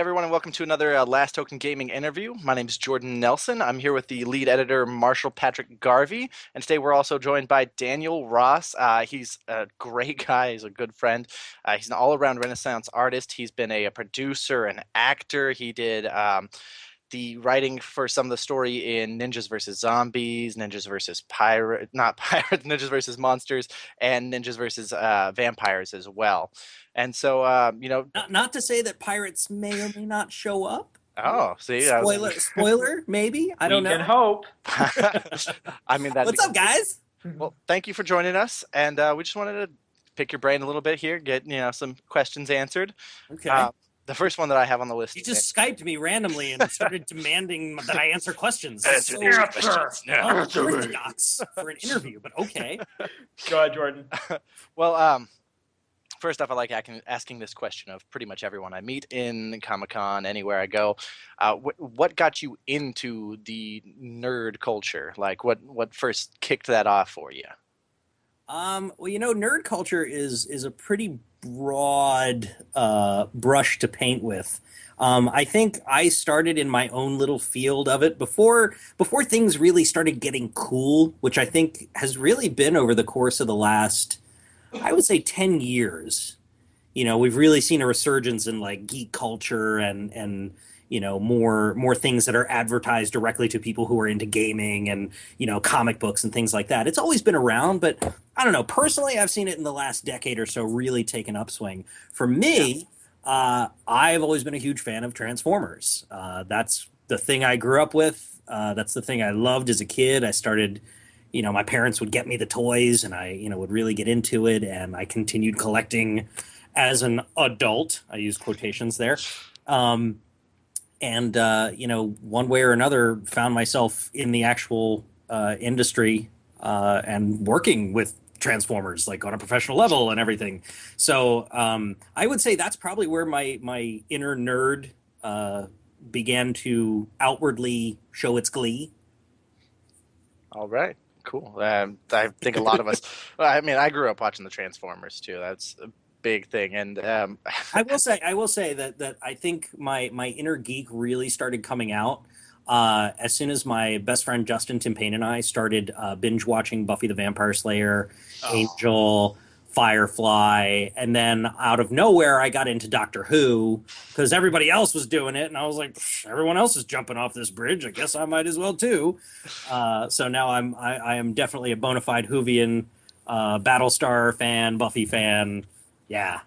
everyone, and welcome to another Last Token Gaming interview. My name is Jordan Nelson. I'm here with the lead editor, Marshall Patrick Garvey, and today we're also joined by Daniel Ross. He's a great guy. He's a good friend. He's an all-around Renaissance artist. He's been a producer, an actor. He did the writing for some of the story in Ninjas vs. Zombies, Ninjas vs. not Pirates, Ninjas vs. Monsters, and Ninjas vs. Vampires as well. And so, Not to say that pirates may or may not show up. oh, see, Spoiler, maybe. I don't know. We can hope. I mean, What's up, guys? Well, thank you for joining us, and we just wanted to pick your brain a little bit here, get some questions answered. Okay. The first one that I have on the list. You just Skyped me randomly and started demanding that I answer questions. Answer these questions now. Orthodox for an interview, but okay. Go ahead, Jordan. Well, first off, I like asking this question of pretty much everyone I meet in Comic-Con, anywhere I go. What got you into the nerd culture? Like, what first kicked that off for you? Well, nerd culture is a pretty broad brush to paint with. I think I started in my own little field of it before things really started getting cool, which I think has really been over the course of the last, I would say, 10 years. We've really seen a resurgence in like geek culture and more things that are advertised directly to people who are into gaming and, comic books and things like that. It's always been around, but I don't know. Personally, I've seen it in the last decade or so really take an upswing. For me, I've always been a huge fan of Transformers. That's the thing I grew up with. That's the thing I loved as a kid. I started, my parents would get me the toys and I, would really get into it. And I continued collecting as an adult. I use quotations there. One way or another, found myself in the actual industry and working with Transformers, like on a professional level and everything. So I would say that's probably where my inner nerd began to outwardly show its glee. All right, cool. I think a lot of us. I mean, I grew up watching the Transformers too. That's a big thing, and I will say that I think my inner geek really started coming out as soon as my best friend Justin Timpane and I started binge watching Buffy the Vampire Slayer, Angel, Firefly, and then out of nowhere I got into Doctor Who because everybody else was doing it, and I was like, everyone else is jumping off this bridge. I guess I might as well too. So now I am definitely a bona fide Whovian, Battlestar fan, Buffy fan. Yeah.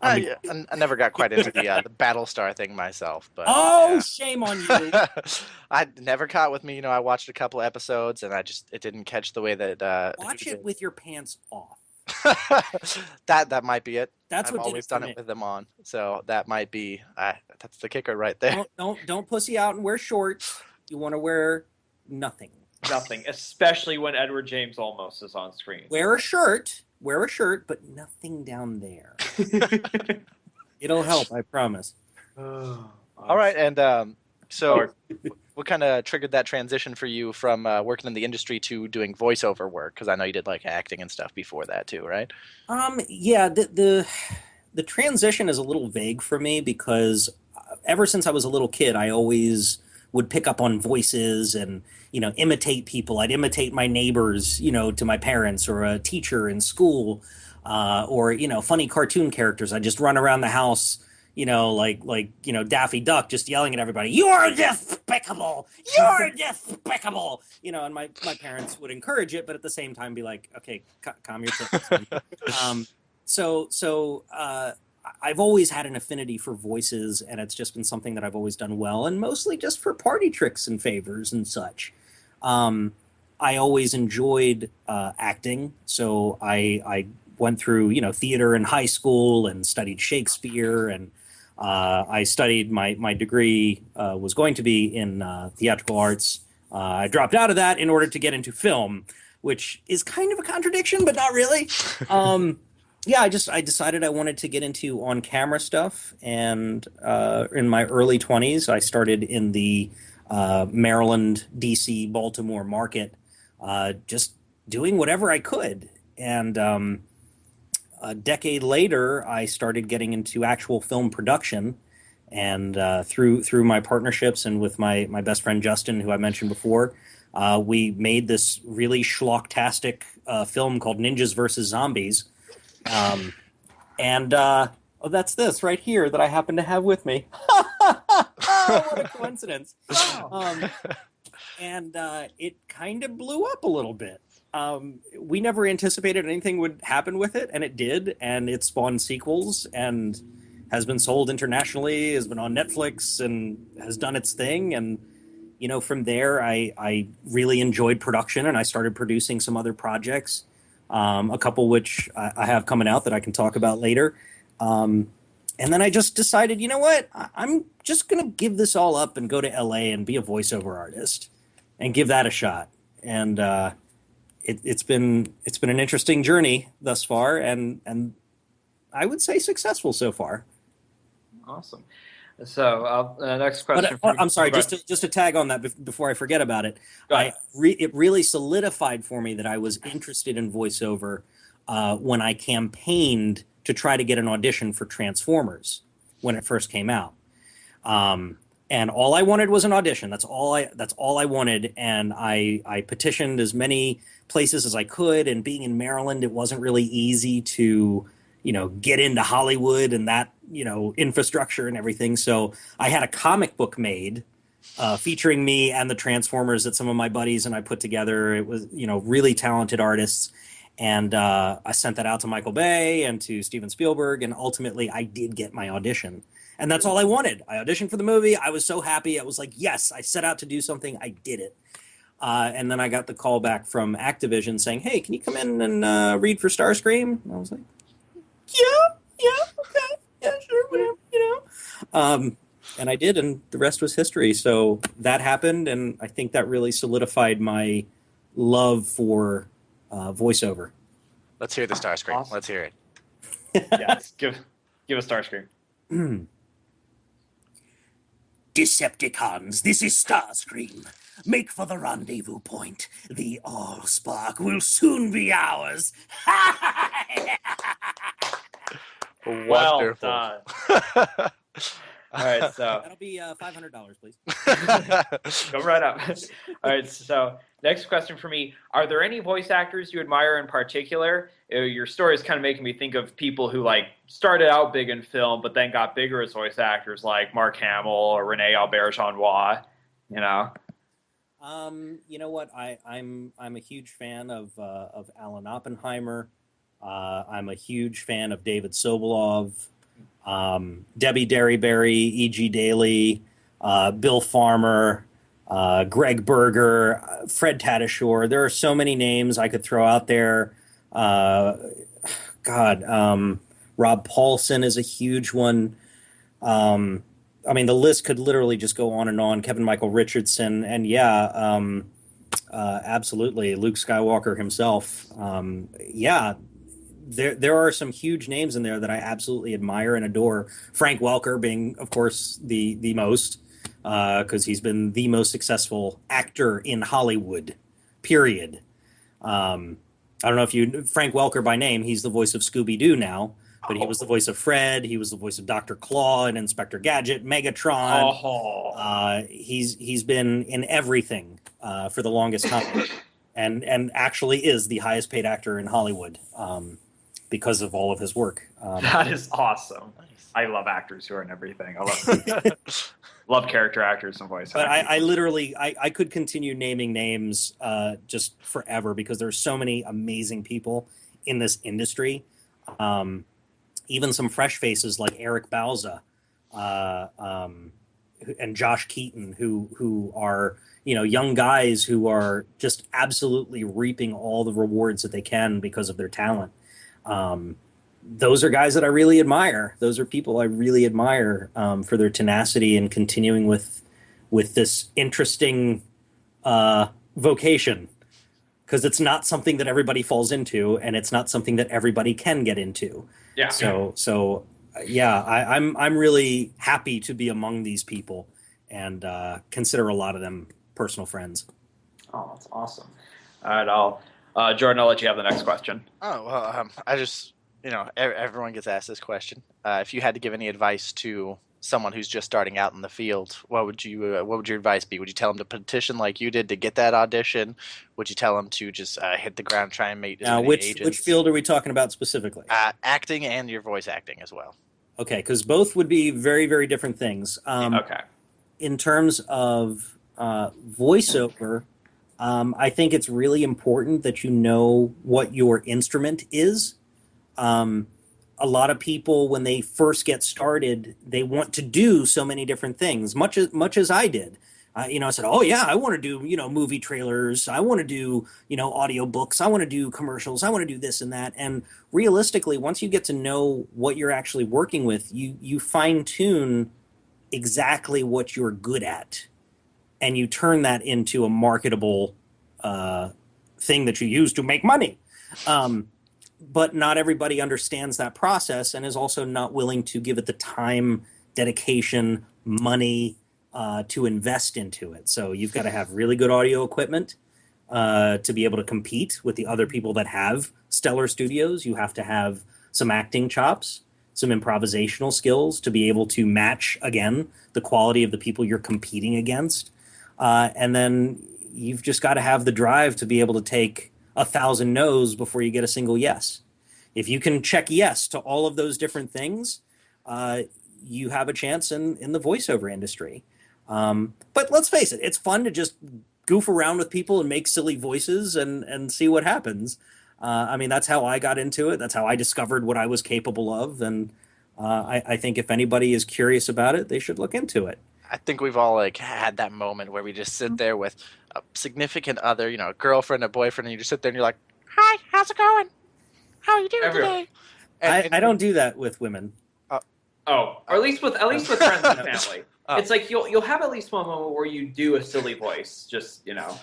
I never got quite into the Battlestar thing myself, but shame on you. I never caught with me. I watched a couple episodes, and it didn't catch the way that. Watch it with your pants off. that might be it. That's I've what always done it with them on, so that might be. That's the kicker right there. Don't pussy out and wear shorts. You want to wear nothing. Nothing, especially when Edward James Olmos is on screen. Wear a shirt, but nothing down there. It'll help, I promise. All right, and so what kind of triggered that transition for you from working in the industry to doing voiceover work? Because I know you did like acting and stuff before that too, right? Yeah, the transition is a little vague for me because ever since I was a little kid, I always would pick up on voices and imitate people. I'd imitate my neighbors, to my parents or a teacher in school, or funny cartoon characters. I'd just run around the house, like Daffy Duck, just yelling at everybody, "You're despicable! You're despicable!" And my parents would encourage it, but at the same time be like, "Okay, calm your tits." So I've always had an affinity for voices, and it's just been something that I've always done well, and mostly just for party tricks and favors and such. I always enjoyed acting, so I went through theater in high school and studied Shakespeare, and I studied my degree was going to be in theatrical arts. I dropped out of that in order to get into film, which is kind of a contradiction, but not really. Yeah, I decided I wanted to get into on-camera stuff, and in my early 20s, I started in the Maryland, D.C., Baltimore market, just doing whatever I could. And a decade later, I started getting into actual film production, And through my partnerships and with my best friend Justin, who I mentioned before, we made this really schlocktastic film called Ninjas versus Zombies. Um, and oh, that's this right here that I happen to have with me. What a coincidence! Um, and it kind of blew up a little bit. We never anticipated anything would happen with it, and it did, and it spawned sequels and has been sold internationally, has been on Netflix, and has done its thing. And from there, I really enjoyed production, and I started producing some other projects, a couple which I have coming out that I can talk about later. Um, and then I just decided, you know what? I'm just going to give this all up and go to LA and be a voiceover artist and give that a shot. And it's been an interesting journey thus far, and I would say successful so far. Awesome. So, next question. But I'm sorry, just to tag on that before I forget about it. It really solidified for me that I was interested in voiceover when I campaigned to try to get an audition for Transformers when it first came out. And all I wanted was an audition. That's all I wanted. And I petitioned as many places as I could. And being in Maryland, it wasn't really easy to, get into Hollywood and that, infrastructure and everything. So I had a comic book made featuring me and the Transformers that some of my buddies and I put together. It was, really talented artists. And I sent that out to Michael Bay and to Steven Spielberg. And ultimately, I did get my audition. And that's all I wanted. I auditioned for the movie. I was so happy. I was like, yes, I set out to do something. I did it. And then I got the call back from Activision saying, hey, can you come in and read for Starscream? And I was like, yeah, okay, yeah, sure, whatever. And I did, and the rest was history. So that happened, and I think that really solidified my love for voiceover. Let's hear the Starscream. Awesome. Let's hear it. Yes, give a Starscream. Decepticons, this is Starscream. Make for the rendezvous point. The Allspark will soon be ours. Well done. All right, so That'll be $500, please. go right up. All right, so next question for me. Are there any voice actors you admire in particular? Your story is kind of making me think of people who started out big in film, but then got bigger as voice actors, like Mark Hamill or Rene Auberjonois. You know what? I'm a huge fan of Alan Oppenheimer. I'm a huge fan of David Sobolov, Debbie Derryberry, E.G. Daly, Bill Farmer, Greg Berger, Fred Tatasciore. There are so many names I could throw out there. Rob Paulson is a huge one. The list could literally just go on and on. Kevin Michael Richardson, and absolutely, Luke Skywalker himself. There are some huge names in there that I absolutely admire and adore. Frank Welker being, of course, the most, because he's been the most successful actor in Hollywood, period. I don't know if Frank Welker by name, he's the voice of Scooby-Doo now, but he was the voice of Fred. He was the voice of Dr. Claw and Inspector Gadget, Megatron. He's been in everything for the longest time, and actually is the highest paid actor in Hollywood because of all of his work. That is awesome. I love actors who are in everything. I love character actors and voice But actors. I literally could continue naming names just forever because there's so many amazing people in this industry. Even some fresh faces like Eric Bauza and Josh Keaton, who are young guys who are just absolutely reaping all the rewards that they can because of their talent. Those are guys that I really admire. Those are people I really admire for their tenacity and continuing with this interesting vocation, because it's not something that everybody falls into, and it's not something that everybody can get into. Yeah. I'm really happy to be among these people, and consider a lot of them personal friends. Oh, that's awesome. All right, Jordan, I'll let you have the next question. Oh, well, I just, everyone gets asked this question. If you had to give any advice to someone who's just starting out in the field, what would your advice be? Would you tell them to petition like you did to get that audition? Would you tell them to just hit the ground, try and meet as Now, many which agents? field are we talking about specifically? Acting and your voice acting as well. Okay, because both would be very, very different things. Okay. In terms of voiceover, I think it's really important that you know what your instrument is. A lot of people, when they first get started, they want to do so many different things, much as I did. I said, oh yeah, I want to do, movie trailers. I want to do, audiobooks. I want to do commercials. I want to do this and that. And realistically, once you get to know what you're actually working with, you fine tune exactly what you're good at, and you turn that into a marketable thing that you use to make money. But not everybody understands that process and is also not willing to give it the time, dedication, money to invest into it. So you've got to have really good audio equipment to be able to compete with the other people that have stellar studios. You have to have some acting chops, some improvisational skills to be able to match, again, the quality of the people you're competing against. And then you've just got to have the drive to be able to take 1,000 no's before you get a single yes. If you can check yes to all of those different things, you have a chance in the voiceover industry. But let's face it, it's fun to just goof around with people and make silly voices and see what happens. That's how I got into it. That's how I discovered what I was capable of. And I think if anybody is curious about it, they should look into it. I think we've all had that moment where we just sit there with a significant other, a girlfriend, a boyfriend, and you just sit there and you're like, "Hi, how's it going? How are you doing today?" I don't do that with women. Or at least with friends and family. It's like you'll have at least one moment where you do a silly voice. Just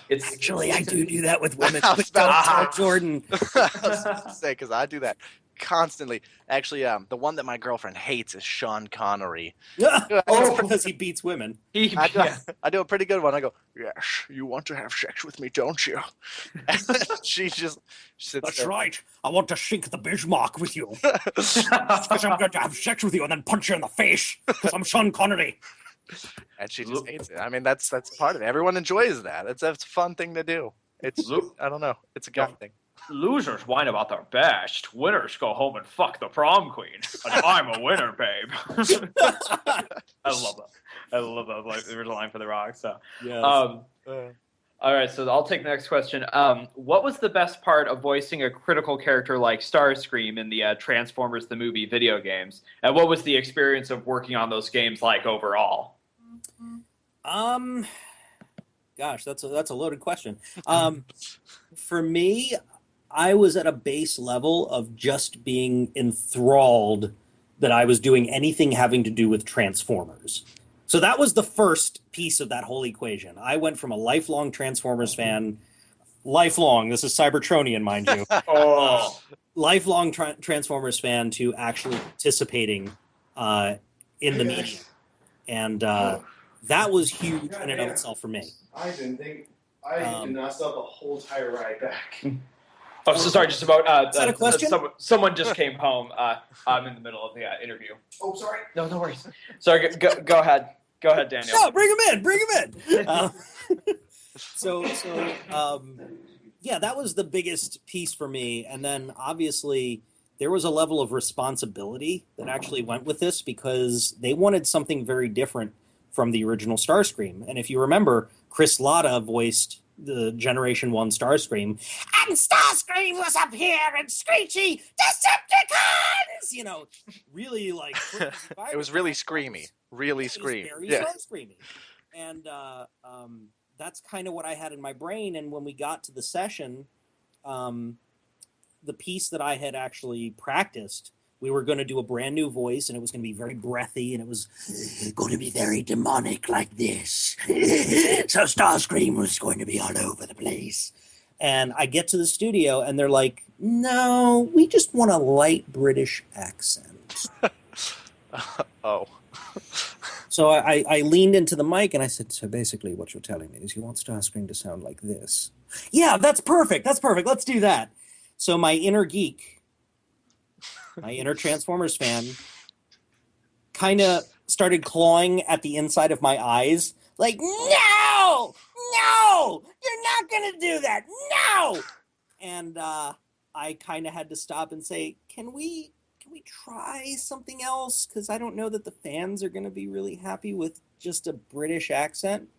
it's Actually, I do that with women. I was about to Tell Jordan. I was about to say, because I do that constantly. Actually, the one that my girlfriend hates is Sean Connery. Oh, because he beats women. I do a pretty good one. I go, "Yes, you want to have sex with me, don't you?" And she sits That's there. right. I want to sink the Bismarck with you. Because I'm going to have sex with you and then punch you in the face. Because I'm Sean Connery. And she just hates it. That's part of it. Everyone enjoys that. It's a fun thing to do. I don't know. It's a guy thing. Losers whine about their best. Winners go home and fuck the prom queen. And I'm a winner, babe. I love that. I love that. Like, there's a line for the rock. So, Yes. all right. So I'll take the next question. What was the best part of voicing a critical character like Starscream in the Transformers the movie video games? And what was the experience of working on those games like overall? Gosh, that's a loaded question. For me, I was at a base level of just being enthralled that I was doing anything having to do with Transformers. So that was the first piece of that whole equation. I went from a lifelong Transformers fan, this is Cybertronian, mind you, lifelong Transformers fan to actually participating in the media. And that was huge in and of itself for me. I did not stop the whole entire ride back. Oh, so sorry. Just about is that a question? Someone just came home. I'm in the middle of the interview. Oh, sorry. No worries. Sorry. Go ahead. Go ahead, Daniel. No, bring him in. Yeah, that was the biggest piece for me. And then obviously there was a level of responsibility that actually went with this because they wanted something very different from the original Starscream. And if you remember, Chris Latta voiced the Generation 1 Starscream, and Starscream was up here and screechy Decepticons! Really like... It was really screamy. Really screamy. Very Starscreamy. And that's kind of what I had in my brain. And when we got to the session, the piece that I had actually practiced, we were going to do a brand new voice, and it was going to be very breathy, and it was going to be very demonic like this. So Starscream was going to be all over the place. And I get to the studio, and they're like, "No, we just want a light British accent." Oh. So I leaned into the mic, and I said, "So basically what you're telling me is you want Starscream to sound like this?" "Yeah, that's perfect. Let's do that." So my inner geek, my inner Transformers fan, kind of started clawing at the inside of my eyes, like, no, you're not gonna do that, no. And I kind of had to stop and say, can we try something else? Because I don't know that the fans are going to be really happy with just a British accent.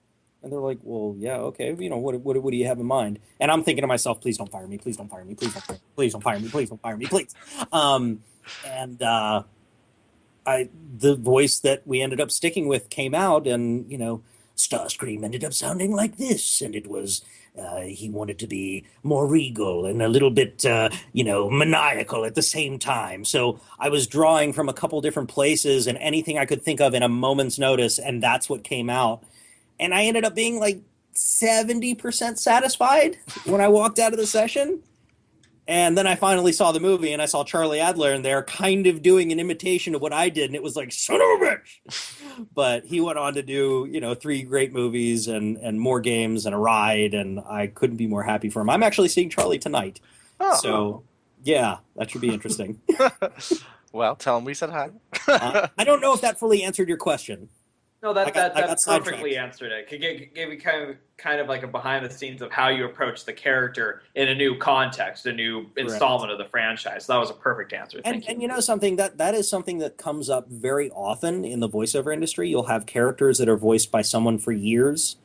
And they're like, well, yeah, okay. You know, what do you have in mind? And I'm thinking to myself, please don't fire me. Please don't fire me. Please don't fire me. Please don't fire me. Please don't fire me. Please. And the voice that we ended up sticking with came out, and, you know, Starscream ended up sounding like this. And it was, he wanted to be more regal and a little bit, maniacal at the same time. So I was drawing from a couple different places and anything I could think of in a moment's notice, and that's what came out. And I ended up being like 70% satisfied when I walked out of the session. And then I finally saw the movie, and I saw Charlie Adler in there kind of doing an imitation of what I did, and it was like, son of a bitch! But he went on to do, 3 great movies and more games and a ride, and I couldn't be more happy for him. I'm actually seeing Charlie tonight. Oh. So, yeah, that should be interesting. Well, tell him we said hi. I don't know if that fully answered your question. No, that perfectly answered it. Gave me kind of like a behind the scenes of how you approach the character in a new context, a new installment of the franchise. So that was a perfect answer. Thank you. And you know something, that is something that comes up very often in the voiceover industry. You'll have characters that are voiced by someone for years,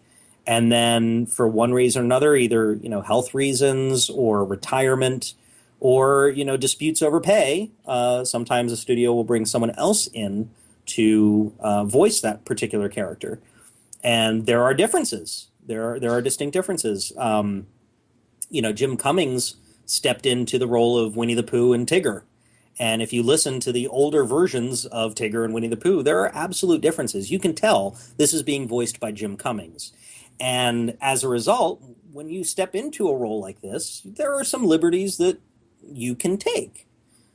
and then for one reason or another, either health reasons or retirement or disputes over pay, sometimes a studio will bring someone else in to voice that particular character. And there are differences. There are distinct differences. Jim Cummings stepped into the role of Winnie the Pooh and Tigger. And if you listen to the older versions of Tigger and Winnie the Pooh, there are absolute differences. You can tell this is being voiced by Jim Cummings. And as a result, when you step into a role like this, there are some liberties that you can take.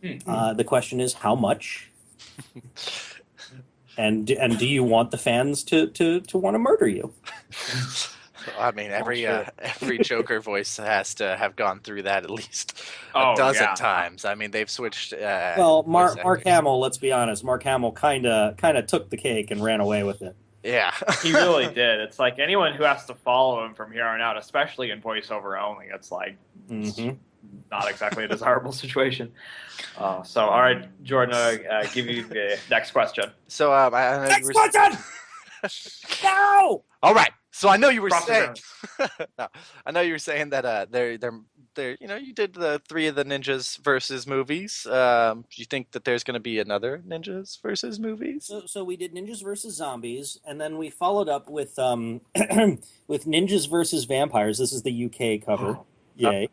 Mm-hmm. The question is, how much? And do you want the fans to want to murder you? I mean, every Joker voice has to have gone through that at least a dozen times. I mean, they've switched. Mark Hamill. Let's be honest. Mark Hamill kind of took the cake and ran away with it. Yeah, he really did. It's like anyone who has to follow him from here on out, especially in voiceover only, it's like. Mm-hmm. Not exactly a desirable situation. All right, Jordan, I'll give you the next question. So, next question! No! All right. So I know you were saying. No, I know you were saying that they're you did the 3 of the Ninjas versus movies. Do you think that there's going to be another Ninjas versus movies? So we did Ninjas versus Zombies, and then we followed up with with Ninjas versus Vampires. This is the UK cover. Yay.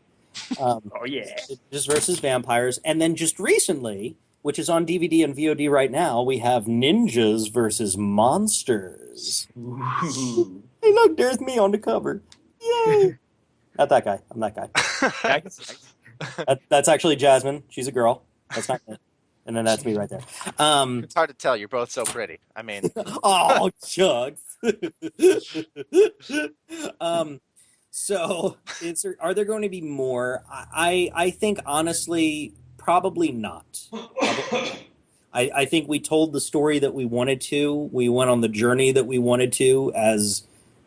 Ninjas versus Vampires, and then just recently, which is on DVD and VOD right now, we have Ninjas versus Monsters. Ooh. Hey, look, there's me on the cover. Yay! Not that guy. I'm that guy. That's actually Jasmine. She's a girl. That's not me. And then that's me right there. It's hard to tell. You're both so pretty. I mean, oh, Chugs. So, are there going to be more? I think, honestly, probably not. I think we told the story that we wanted to. We went on the journey that we wanted to as,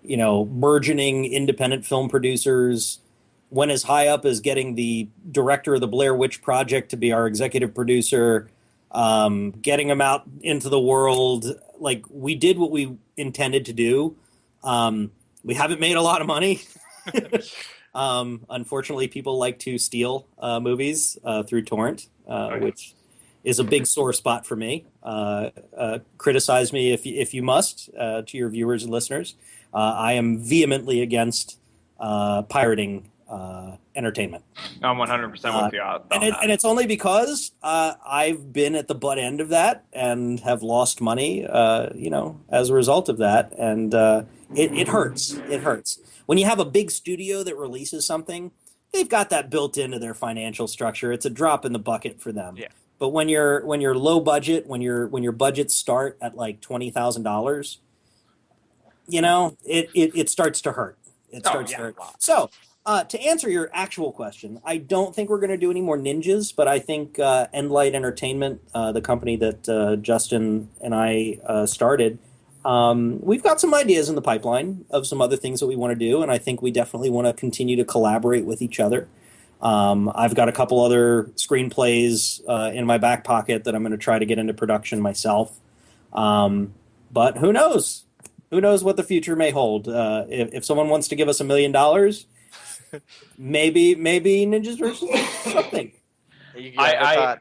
burgeoning independent film producers. Went as high up as getting the director of the Blair Witch Project to be our executive producer, getting him out into the world. Like, we did what we intended to do. We haven't made a lot of money. Unfortunately, people like to steal movies through torrent, which is a big sore spot for me. Criticize me if you must, to your viewers and listeners. I am vehemently against pirating entertainment. I'm 100% with you on that. And it's only because I've been at the butt end of that and have lost money, as a result of that. And it hurts. It hurts. When you have a big studio that releases something, they've got that built into their financial structure. It's a drop in the bucket for them. Yeah. But when you're low budget, when your budgets start at like $20,000, it starts to hurt. It starts to hurt. So To answer your actual question, I don't think we're going to do any more ninjas, but I think Endlight Entertainment, the company that Justin and I started, we've got some ideas in the pipeline of some other things that we want to do, and I think we definitely want to continue to collaborate with each other. I've got a couple other screenplays in my back pocket that I'm going to try to get into production myself. But who knows? Who knows what the future may hold? If someone wants to give us $1 million, maybe Ninjas versus something. I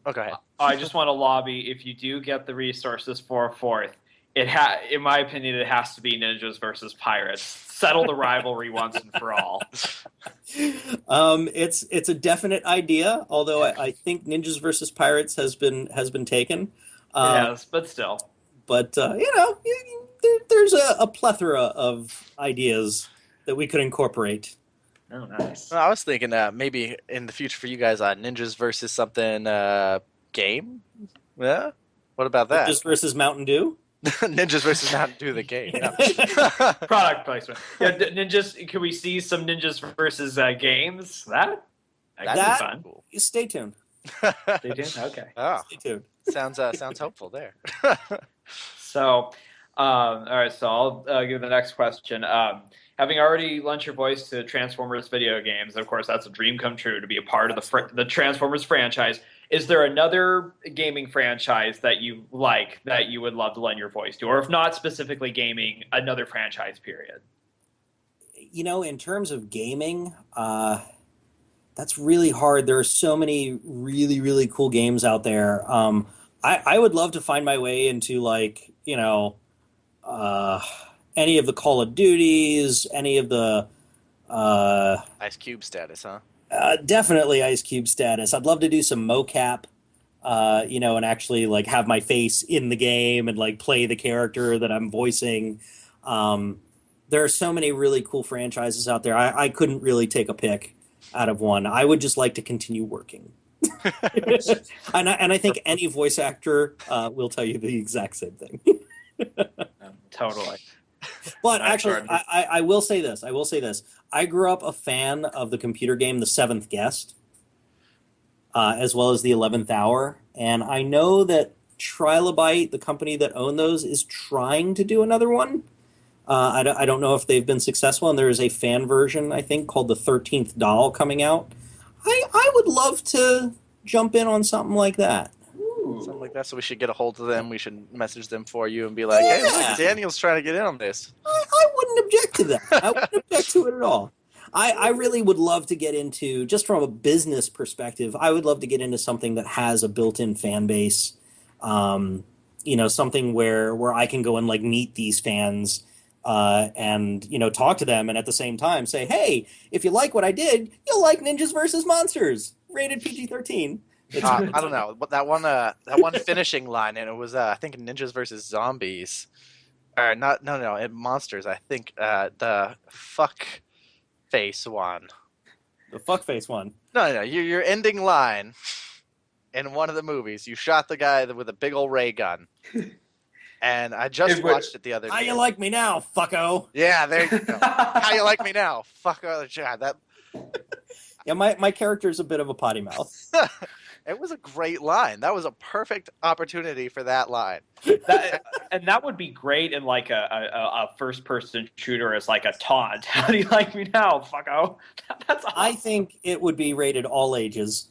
go ahead. I just want to lobby, if you do get the resources for a fourth, in my opinion, it has to be Ninjas versus Pirates. Settle the rivalry once and for all. It's a definite idea, although I think Ninjas versus Pirates has been taken. Yes, but still. But there's a plethora of ideas that we could incorporate. Oh, nice. Well, I was thinking maybe in the future for you guys, Ninjas versus something game. Yeah, what about that? Ninjas versus Mountain Dew. Ninjas versus Mountain Dew, the game. Yeah. Product placement. Yeah, ninjas. Can we see some Ninjas versus games? That'd be fun. Cool. Stay tuned. Stay tuned. Okay. Oh, Stay tuned. sounds hopeful there. So, all right. So I'll give the next question. Having already lent your voice to Transformers video games, of course, that's a dream come true to be a part of the Transformers franchise. Is there another gaming franchise that you like that you would love to lend your voice to? Or if not specifically gaming, another franchise, period? In terms of gaming, that's really hard. There are so many really, really cool games out there. I would love to find my way into, any of the Call of Duties, any of the Ice Cube status, huh? Definitely Ice Cube status. I'd love to do some mocap, and actually have my face in the game and play the character that I'm voicing. There are so many really cool franchises out there. I couldn't really take a pick out of one. I would just like to continue working. and I think any voice actor will tell you the exact same thing. Totally. But actually, I will say this. I grew up a fan of the computer game The Seventh Guest, as well as The 11th Hour. And I know that Trilobite, the company that owned those, is trying to do another one. I don't know if they've been successful, and there is a fan version, I think, called The 13th Doll coming out. I would love to jump in on something like that. Something like that. So we should get a hold of them. We should message them for you and be like, "Hey, look, Daniel's trying to get in on this." I wouldn't object to that. I wouldn't object to it at all. I really would love to get into, just from a business perspective, I would love to get into something that has a built-in fan base. Something where I can go and meet these fans and talk to them, and at the same time say, "Hey, if you like what I did, you'll like Ninjas versus Monsters, rated PG-13." I don't know, but that one finishing line, and it was I think Ninjas versus Zombies, or not? No, Monsters. I think the fuck face one. The fuck face one. No, your ending line in one of the movies. You shot the guy with a big old ray gun, and I just watched it the other day. How you like me now, fucko? Yeah, there you go. How you like me now, fucko? Yeah, that. Yeah, my character's a bit of a potty mouth. It was a great line. That was a perfect opportunity for that line. And that would be great in a first-person shooter as a taunt. How do you like me now, fucko? That's awesome. I think it would be rated all ages.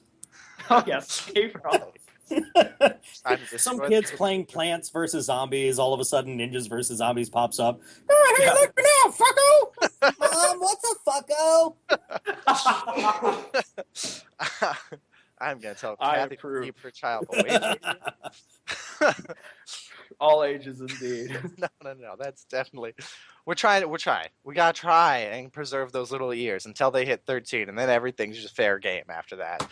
Oh, yes. For all ages. Some kids playing Plants versus Zombies, all of a sudden Ninjas versus Zombies pops up. Oh, hey, look me now, fucko! Mom, what's a fucko? I'm going to tell Kathy to keep her child away from you. All ages, indeed. No. That's definitely... We're trying. We got to try and preserve those little ears until they hit 13, and then everything's just fair game after that.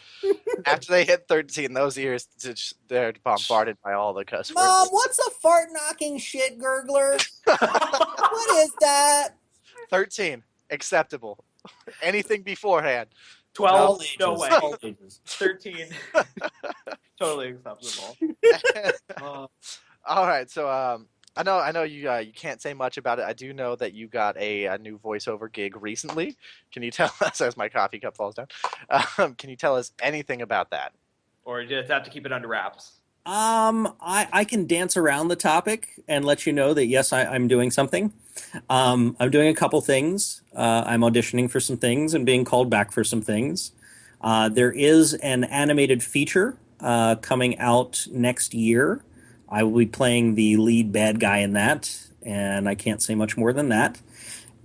After they hit 13, those ears, they're bombarded by all the cuss words. Mom, what's a fart-knocking shit gurgler? What is that? 13, acceptable. Anything beforehand. 12, no way. 13, totally acceptable. All right, so I know you can't say much about it. I do know that you got a new voiceover gig recently. Can you tell us, as my coffee cup falls down, can you tell us anything about that? Or you just have to keep it under wraps? I can dance around the topic and let you know that yes, I'm doing something. I'm doing a couple things. I'm auditioning for some things and being called back for some things. There is an animated feature coming out next year. I will be playing the lead bad guy in that, and I can't say much more than that.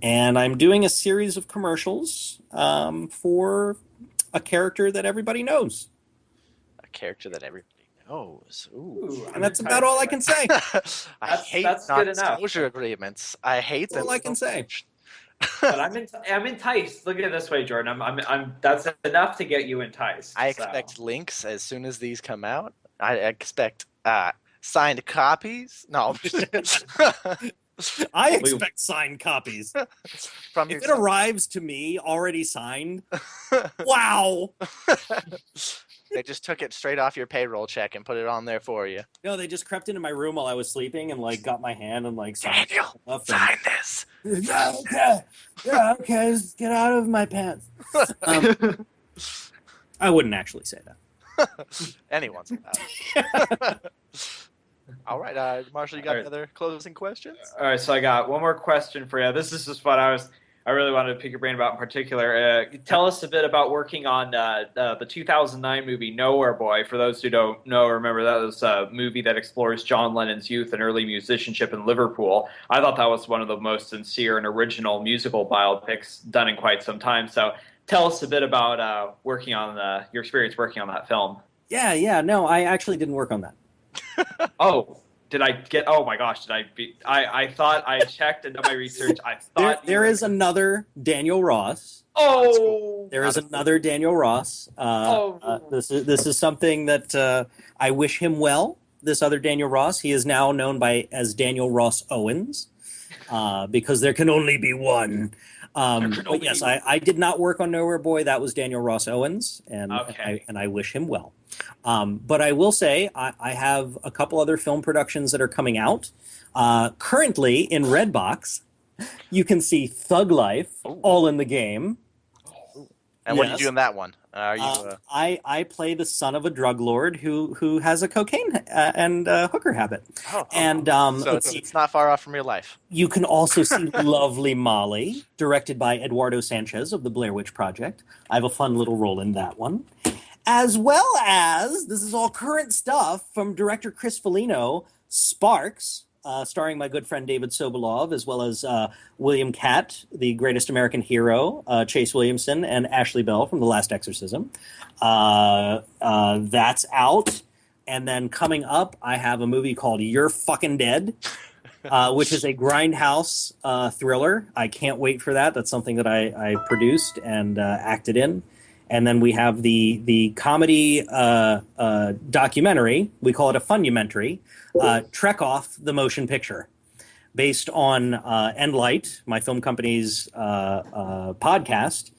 And I'm doing a series of commercials for a character that everybody knows. A character that everybody knows. Ooh. Ooh, And that's about all I can say. I hate that's good enough. non-disclosure agreements. I hate them. All I can say. But I'm enticed. Look at it this way, Jordan. I'm that's enough to get you enticed. I so. expect links as soon as these come out. I expect signed copies. No, I expect signed copies. from If it arrives to me already signed, wow. They just took it straight off your payroll check and put it on there for you. No, they just crept into my room while I was sleeping and like got my hand and like signed Daniel, stuff sign this. Yeah, okay. Yeah, okay. Just get out of my pants. I wouldn't actually say that. Anyone's allowed. All right, Marshall, you got any other closing questions? All right, so I got one more question for you. This is just what I really wanted to pick your brain about in particular. Tell us a bit about working on the 2009 movie Nowhere Boy. For those who don't know or remember, that was a movie that explores John Lennon's youth and early musicianship in Liverpool. I thought that was one of the most sincere and original musical biopics done in quite some time. So tell us a bit about working on your experience working on that film. Yeah. No, I actually didn't work on that. Oh. Did I get? Oh my gosh! Did I be? I thought I checked and done my research. I thought there is another Daniel Ross. Oh, cool. There is another Daniel Ross. This is something that I wish him well. This other Daniel Ross. He is now known as Daniel Ross Owens, because there can only be one. But yes, I did not work on Nowhere Boy. That was Daniel Ross Owens, and I wish him well. But I will say I have a couple other film productions that are coming out. Currently in Redbox, you can see Thug Life, All in the Game. And what do you do in that one? I play the son of a drug lord who has a cocaine and hooker habit. So it's not far off from real life. You can also see Lovely Molly, directed by Eduardo Sanchez of the Blair Witch Project. I have a fun little role in that one. As well as, this is all current stuff from director Chris Foligno, Sparks, starring my good friend David Sobolov, as well as William Catt, the greatest American hero, Chase Williamson, and Ashley Bell from The Last Exorcism. That's out. And then coming up, I have a movie called You're Fucking Dead, which is a grindhouse thriller. I can't wait for that. That's something that I produced and acted in. And then we have the comedy documentary. We call it a funumentary, Trek Off the Motion Picture, based on Endlight, my film company's podcast,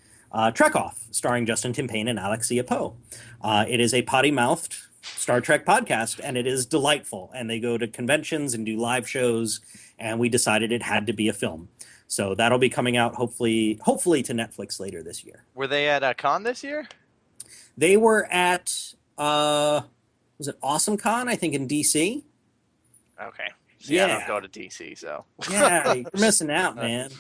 Trek Off, starring Justin Timpaney and Alexia Poe. It is a potty-mouthed Star Trek podcast, and it is delightful. And they go to conventions and do live shows, and we decided it had to be a film. So that'll be coming out hopefully to Netflix later this year. Were they at a con this year? They were at was it Awesome Con, I think, in DC? Okay. See, I don't go to DC, so. Yeah, you're missing out, man.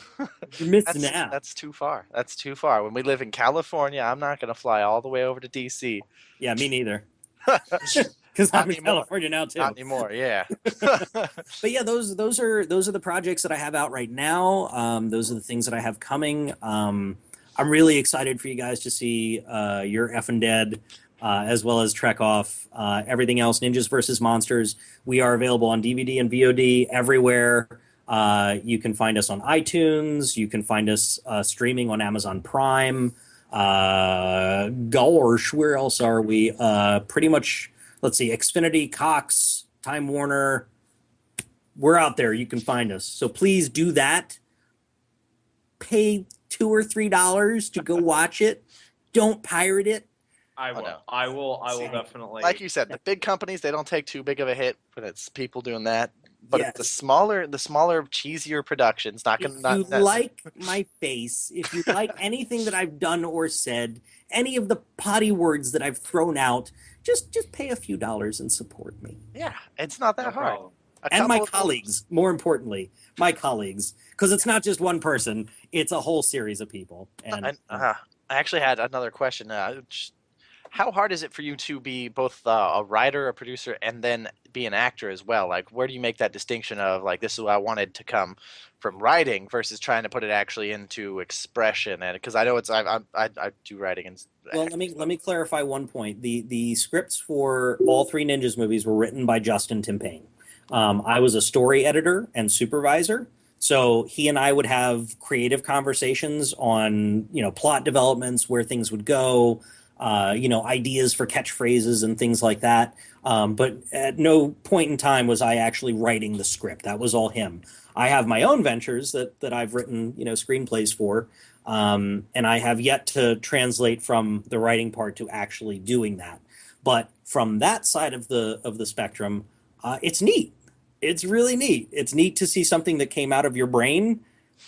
You're missing out. That's too far. That's too far. When we live in California, I'm not going to fly all the way over to DC. Yeah, me neither. Because I'm in California now too. Not anymore, yeah. But yeah, those are the projects that I have out right now. Those are the things that I have coming. I'm really excited for you guys to see You're Effin' Dead, as well as Trek Off, everything else, Ninjas vs. Monsters. We are available on DVD and VOD everywhere. You can find us on iTunes. You can find us streaming on Amazon Prime. Gosh, where else are we? Pretty much, let's see, Xfinity, Cox, Time Warner. We're out there. You can find us. So please do that. Pay $2 or $3 to go watch it. Don't pirate it. I will. I will definitely. Like you said, the big companies, they don't take too big of a hit when it's people doing that. but Yes. the smaller, cheesier productions, not If gonna you not. like my face, if you like anything that I've done or said, any of the potty words that I've thrown out, just pay a few dollars and support me. Yeah, it's not that No hard. problem. And my Couple of colleagues, more importantly, my colleagues, because it's not just one person; it's a whole series of people. And I actually had another question. How hard is it for you to be both a writer, a producer, and then be an actor as well? Like, where do you make that distinction of like this is what I wanted to come from writing versus trying to put it actually into expression? And because I know it's I do writing and well, let me clarify one point. The scripts for all three Ninjas movies were written by Justin Timpane. I was a story editor and supervisor. So he and I would have creative conversations on, plot developments, where things would go, ideas for catchphrases and things like that. But at no point in time was I actually writing the script. That was all him. I have my own ventures that I've written, screenplays for, and I have yet to translate from the writing part to actually doing that. But from that side of the spectrum, it's neat. It's really neat. It's neat to see something that came out of your brain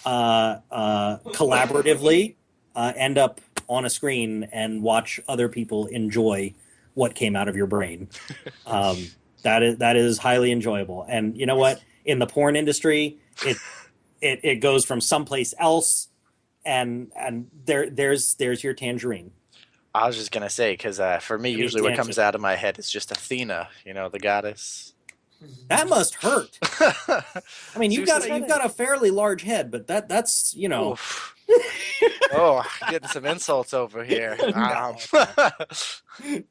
collaboratively end up on a screen and watch other people enjoy what came out of your brain. That is highly enjoyable. And you know what? In the porn industry, it goes from someplace else, and there's your tangerine. I was just gonna say because for me, usually what comes out of my head is just Athena, the goddess. That must hurt. I mean, you've got a fairly large head, but that's Oof. Getting some insults over here.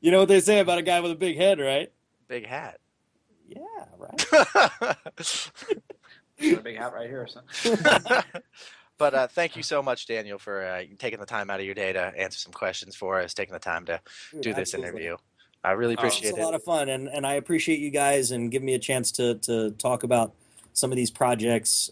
You know what they say about a guy with a big head, right? Big hat. Yeah, right. Got a big hat right here or something. But thank you so much, Daniel, for taking the time out of your day to answer some questions for us, taking the time to do this interview. I really appreciate it. It's a lot of fun, and I appreciate you guys and giving me a chance to talk about some of these projects.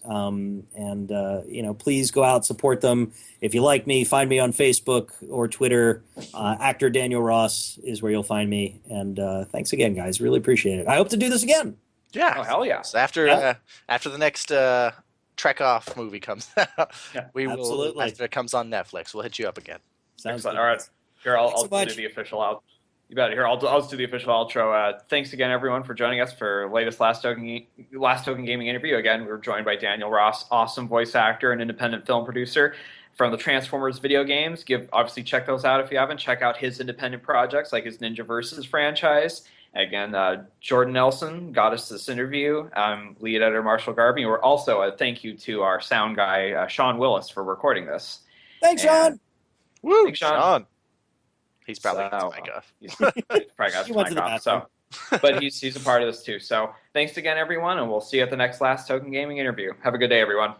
Please go out, support them. If you like me, find me on Facebook or Twitter. Actor Daniel Ross is where you'll find me. And thanks again, guys. Really appreciate it. I hope to do this again. Yeah. Oh, hell yeah. So after the next Trek Off movie comes out, we will. Absolutely. After it comes on Netflix, we'll hit you up again. Sounds good. good. All right. Here, I'll so do the official out. You bet. Here, I'll just do the official outro. Thanks again, everyone, for joining us for latest Last Token Gaming interview. Again, we were joined by Daniel Ross, awesome voice actor and independent film producer from the Transformers video games. Obviously check those out if you haven't. Check out his independent projects like his Ninja Versus franchise. Again, Jordan Nelson got us this interview. Lead editor Marshall Garvey. We're also a thank you to our sound guy Sean Willis for recording this. Thanks, Sean. Woo, Thanks, Sean. He's probably got his mic off. He's probably got his mic off. So, but he's a part of this too. So thanks again, everyone, and we'll see you at the next Last Token Gaming interview. Have a good day, everyone.